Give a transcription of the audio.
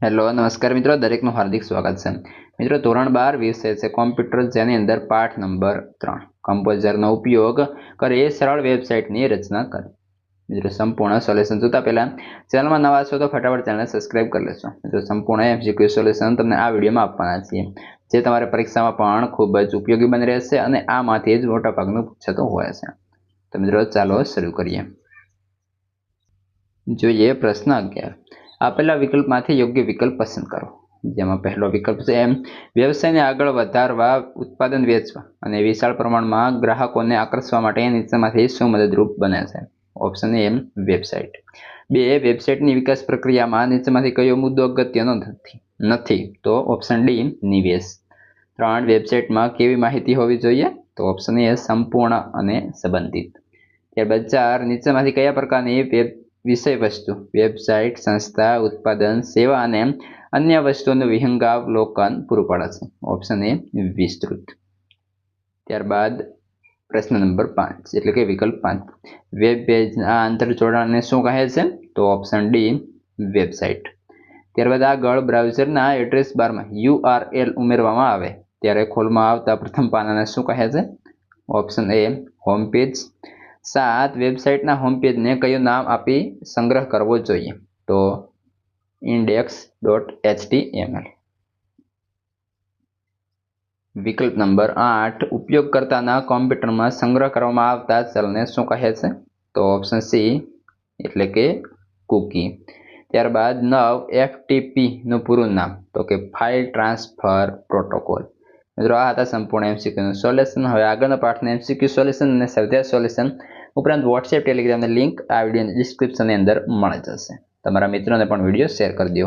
Hello નમસ્કાર મિત્રો, દરેકનું હાર્દિક સ્વાગત છે। મિત્રો ધોરણ 12 વિષય છે કોમ્પ્યુટર, જેની અંદર પાઠ નંબર 3 કમ્પોઝરનો ઉપયોગ કરી સરળ વેબસાઇટની રચના કરી। મિત્રો સંપૂર્ણ સોલ્યુશન જોતા પહેલા ચેનલમાં નવા છો તો ફટાફટ ચેનલને સબસ્ક્રાઇબ કરી લેશો। મિત્રો સંપૂર્ણ એમસીક્યુ સોલ્યુશન તમને આ વિડીયોમાં આપવાના છીએ, જે તમારે પરીક્ષામાં પણ ખૂબ જ ઉપયોગી બની રહેશે અને આમાંથી જ મોટાભાગનું પૂછાતું હોય છે। તો મિત્રો ચાલો શરૂ કરીએ। જોઈએ પ્રશ્ન 11। આપેલા વિકલ્પમાંથી યોગ્ય વિકલ્પ પસંદ કરો, જેમાં પહેલો વિકલ્પ છે વ્યવસાયને આગળ વધારવા, ઉત્પાદન વેચવા અને વિશાળ પ્રમાણમાં ગ્રાહકોને આકર્ષવા માટે નીચેમાંથી શું મદદરૂપ બને છે? ઓપ્શન એ વેબસાઇટ। 2 વેબસાઇટની વિકાસ પ્રક્રિયામાં નીચેમાંથી કયો મુદ્દો અગત્યનો નથી? તો ઓપ્શન ડી નિવેશ। 3 વેબસાઇટમાં કેવી માહિતી હોવી જોઈએ? તો ઓપ્શન એ સંપૂર્ણ અને સંબંધિત। ત્યારબાદ 4 નીચેમાંથી કયા પ્રકારની વિષય વસ્તુ વેબસાઇટ સંસ્થા, ઉત્પાદન, સેવા અને અન્ય વસ્તુઓનું વિહંગાવલોકન પૂરું પાડે છે? ઓપ્શન એ વિસ્તૃત। ત્યારબાદ પ્રશ્ન નંબર 5 એટલે કે વિકલ્પ 5, વેબ પેજના આંતરજોડાણને શું કહે છે? તો ઓપ્શન ડી વેબસાઇટ। ત્યારબાદ આગળ બ્રાઉઝરના એડ્રેસ બારમાં URL ઉમેરવામાં આવે ત્યારે ખોલવામાં આવતા પ્રથમ પાનાને શું કહે છે? Option A home page. 7 વેબસાઇટના હોમ પેજને કયું નામ આપી સંગ્રહ કરવો જોઈએ? તો index.html। વિકલ્પ નંબર 8 ઉપયોગકર્તાના કોમ્પ્યુટરમાં સંગ્રહ કરવામાં આવતા ચલને શું કહે છે? તો ઓપ્શન સી એટલે કે કૂકી। ત્યારબાદ 9 FTP નું પૂરું નામ? તો કે ફાઇલ ટ્રાન્સફર પ્રોટોકોલ। મિત્રો આ હતા સંપૂર્ણ એમસીક્યુનું સોલ્યુશન। હવે આગળના પાઠના એમસીક્યુ સોલ્યુશન અને સ્વાધ્યાય સોલ્યુશન ઉપરાંત વોટ્સએપ ટેલિગ્રામની લિંક આ વિડીયોની ડિસ્ક્રિપ્શનની અંદર મળી જશે। તમારા મિત્રોને પણ વિડીયો શેર કરી દો।